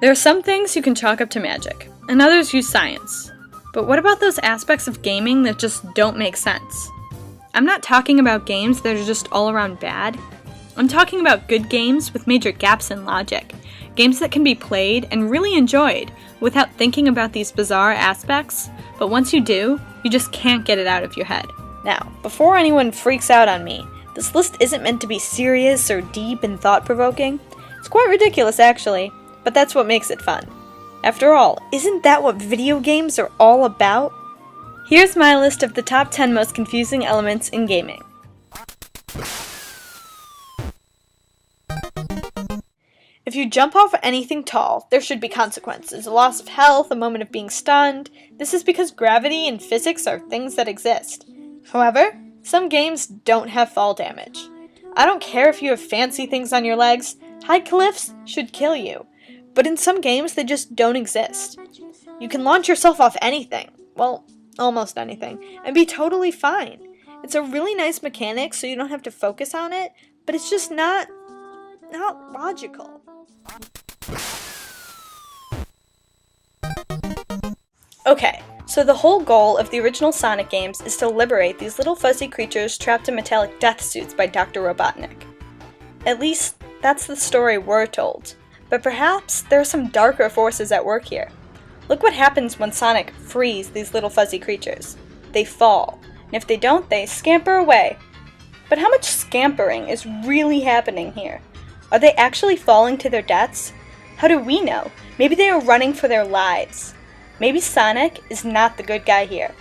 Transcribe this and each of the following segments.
There are some things you can chalk up to magic, and others use science. But what about those aspects of gaming that just don't make sense? I'm not talking about games that are just all around bad. I'm talking about good games with major gaps in logic. Games that can be played and really enjoyed without thinking about these bizarre aspects, but once you do, you just can't get it out of your head. Now, before anyone freaks out on me, this list isn't meant to be serious or deep and thought-provoking. It's quite ridiculous, actually, but that's what makes it fun. After all, isn't that what video games are all about? Here's my list of the top 10 most confusing elements in gaming. If you jump off anything tall, there should be consequences. A loss of health, a moment of being stunned. This is because gravity and physics are things that exist. However, some games don't have fall damage. I don't care if you have fancy things on your legs, high cliffs should kill you. But in some games, they just don't exist. You can launch yourself off anything, well, almost anything, and be totally fine. It's a really nice mechanic, so you don't have to focus on it, but it's just not logical. Okay, so the whole goal of the original Sonic games is to liberate these little fuzzy creatures trapped in metallic death suits by Dr. Robotnik. At least, that's the story we're told. But perhaps there are some darker forces at work here. Look what happens when Sonic frees these little fuzzy creatures. They fall, and if they don't, they scamper away. But how much scampering is really happening here? Are they actually falling to their deaths? How do we know? Maybe they are running for their lives. Maybe Sonic is not the good guy here.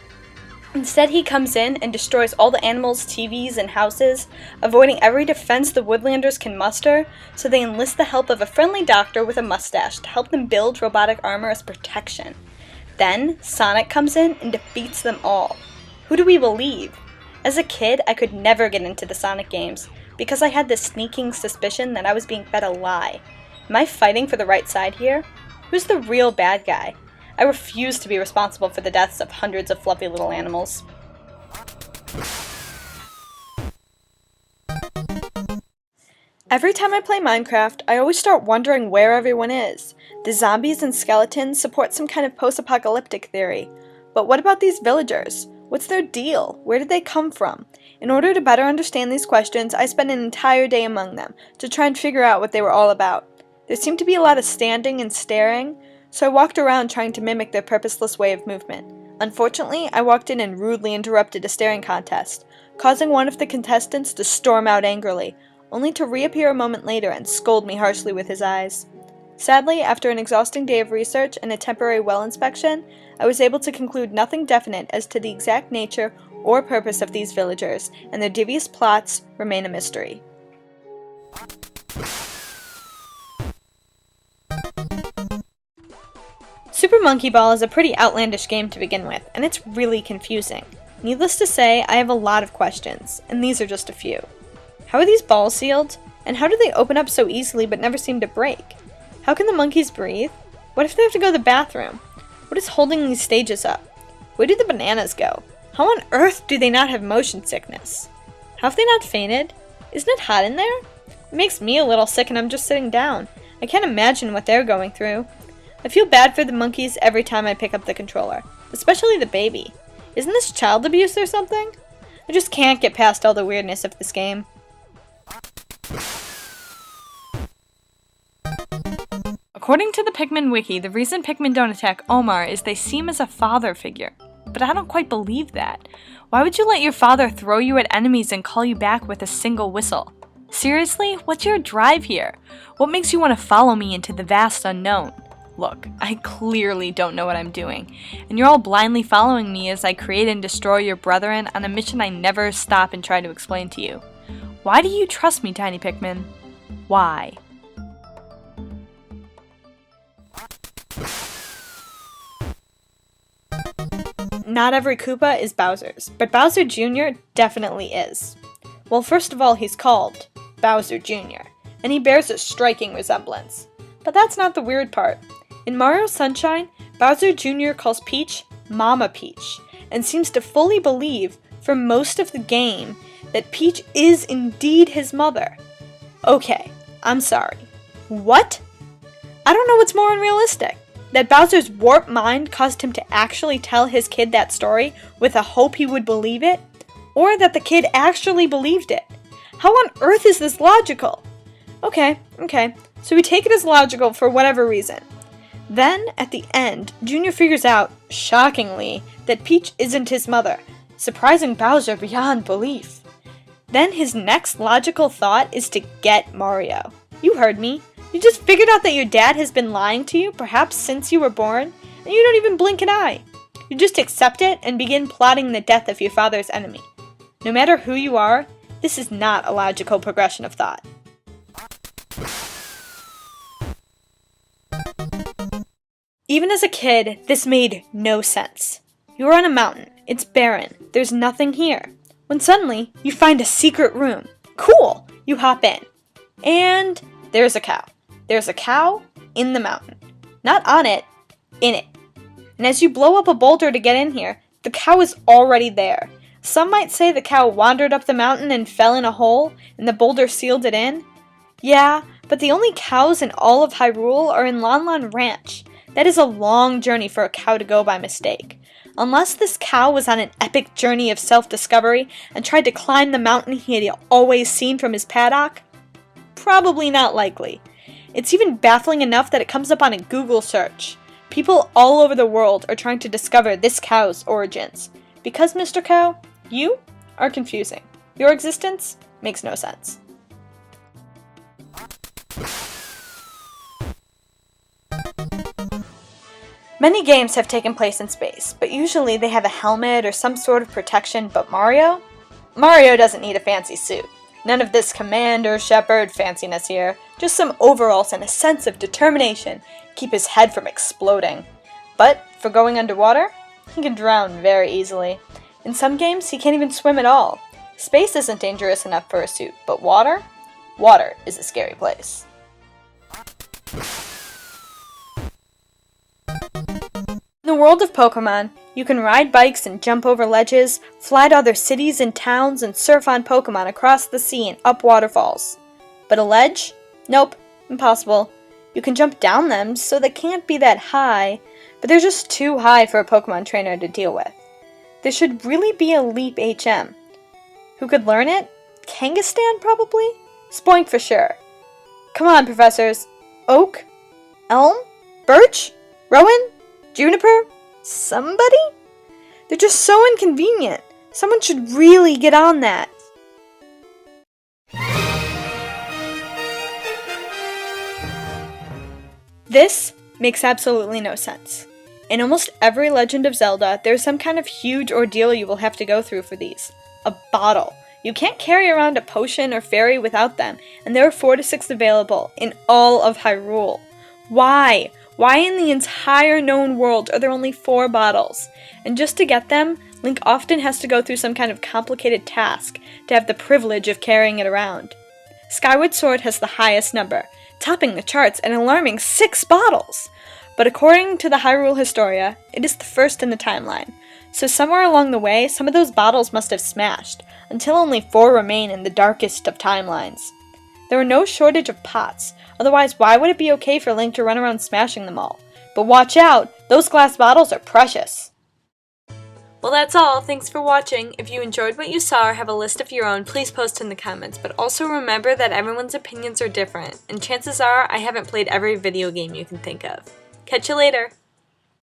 Instead, he comes in and destroys all the animals, TVs, and houses, avoiding every defense the Woodlanders can muster, so they enlist the help of a friendly doctor with a mustache to help them build robotic armor as protection. Then, Sonic comes in and defeats them all. Who do we believe? As a kid, I could never get into the Sonic games, because I had this sneaking suspicion that I was being fed a lie. Am I fighting for the right side here? Who's the real bad guy? I refuse to be responsible for the deaths of hundreds of fluffy little animals. Every time I play Minecraft, I always start wondering where everyone is. The zombies and skeletons support some kind of post-apocalyptic theory. But what about these villagers? What's their deal? Where did they come from? In order to better understand these questions, I spent an entire day among them to try and figure out what they were all about. There seemed to be a lot of standing and staring, so I walked around trying to mimic their purposeless way of movement. Unfortunately, I walked in and rudely interrupted a staring contest, causing one of the contestants to storm out angrily, only to reappear a moment later and scold me harshly with his eyes. Sadly, after an exhausting day of research and a temporary well inspection, I was able to conclude nothing definite as to the exact nature or purpose of these villagers, and their devious plots remain a mystery. Super Monkey Ball is a pretty outlandish game to begin with, and it's really confusing. Needless to say, I have a lot of questions, and these are just a few. How are these balls sealed? And how do they open up so easily but never seem to break? How can the monkeys breathe? What if they have to go to the bathroom? What is holding these stages up? Where do the bananas go? How on earth do they not have motion sickness? How have they not fainted? Isn't it hot in there? It makes me a little sick and I'm just sitting down. I can't imagine what they're going through. I feel bad for the monkeys every time I pick up the controller, especially the baby. Isn't this child abuse or something? I just can't get past all the weirdness of this game. According to the Pikmin wiki, the reason Pikmin don't attack Omar is they see him as a father figure. But I don't quite believe that. Why would you let your father throw you at enemies and call you back with a single whistle? Seriously? What's your drive here? What makes you want to follow me into the vast unknown? Look, I clearly don't know what I'm doing, and you're all blindly following me as I create and destroy your brethren on a mission I never stop and try to explain to you. Why do you trust me, Tiny Pikmin? Why? Not every Koopa is Bowser's, but Bowser Jr. definitely is. Well, first of all, he's called Bowser Jr., and he bears a striking resemblance. But that's not the weird part. In Mario Sunshine, Bowser Jr. calls Peach Mama Peach, and seems to fully believe, for most of the game, that Peach is indeed his mother. Okay, I'm sorry. What? I don't know what's more unrealistic. That Bowser's warped mind caused him to actually tell his kid that story with a hope he would believe it, or that the kid actually believed it. How on earth is this logical? Okay, so we take it as logical for whatever reason. Then, at the end, Junior figures out, shockingly, that Peach isn't his mother, surprising Bowser beyond belief. Then his next logical thought is to get Mario. You heard me. You just figured out that your dad has been lying to you, perhaps since you were born, and you don't even blink an eye. You just accept it and begin plotting the death of your father's enemy. No matter who you are, this is not a logical progression of thought. Even as a kid, this made no sense. You are on a mountain. It's barren. There's nothing here. When suddenly, you find a secret room. Cool! You hop in. And there's a cow. There's a cow in the mountain. Not on it, in it. And as you blow up a boulder to get in here, the cow is already there. Some might say the cow wandered up the mountain and fell in a hole, and the boulder sealed it in. Yeah, but the only cows in all of Hyrule are in Lon Lon Ranch. That is a long journey for a cow to go by mistake. Unless this cow was on an epic journey of self-discovery and tried to climb the mountain he had always seen from his paddock, probably not likely. It's even baffling enough that it comes up on a Google search. People all over the world are trying to discover this cow's origins. Because, Mr. Cow, you are confusing. Your existence makes no sense. Many games have taken place in space, but usually they have a helmet or some sort of protection, but Mario? Mario doesn't need a fancy suit. None of this Commander Shepard fanciness here, just some overalls and a sense of determination keep his head from exploding. But for going underwater, he can drown very easily. In some games, he can't even swim at all. Space isn't dangerous enough for a suit, but water? Water is a scary place. In the world of Pokemon, you can ride bikes and jump over ledges, fly to other cities and towns, and surf on Pokemon across the sea and up waterfalls. But a ledge? Nope, impossible. You can jump down them, so they can't be that high, but they're just too high for a Pokemon trainer to deal with. There should really be a Leap HM. Who could learn it? Kangaskhan, probably? Spoink for sure. Come on, professors. Oak? Elm? Birch? Rowan? Juniper? Somebody? They're just so inconvenient. Someone should really get on that. This makes absolutely no sense. In almost every Legend of Zelda, there's some kind of huge ordeal you will have to go through for these. A bottle. You can't carry around a potion or fairy without them, and there are 4 to 6 available in all of Hyrule. Why? Why in the entire known world are there only 4 bottles? And just to get them, Link often has to go through some kind of complicated task to have the privilege of carrying it around. Skyward Sword has the highest number, topping the charts an alarming 6 bottles! But according to the Hyrule Historia, it is the first in the timeline. So somewhere along the way, some of those bottles must have smashed, until only 4 remain in the darkest of timelines. There are no shortage of pots, otherwise why would it be okay for Link to run around smashing them all? But watch out, those glass bottles are precious! Well, that's all. Thanks for watching. If you enjoyed what you saw or have a list of your own, please post in the comments. But also remember that everyone's opinions are different, and chances are I haven't played every video game you can think of. Catch you later!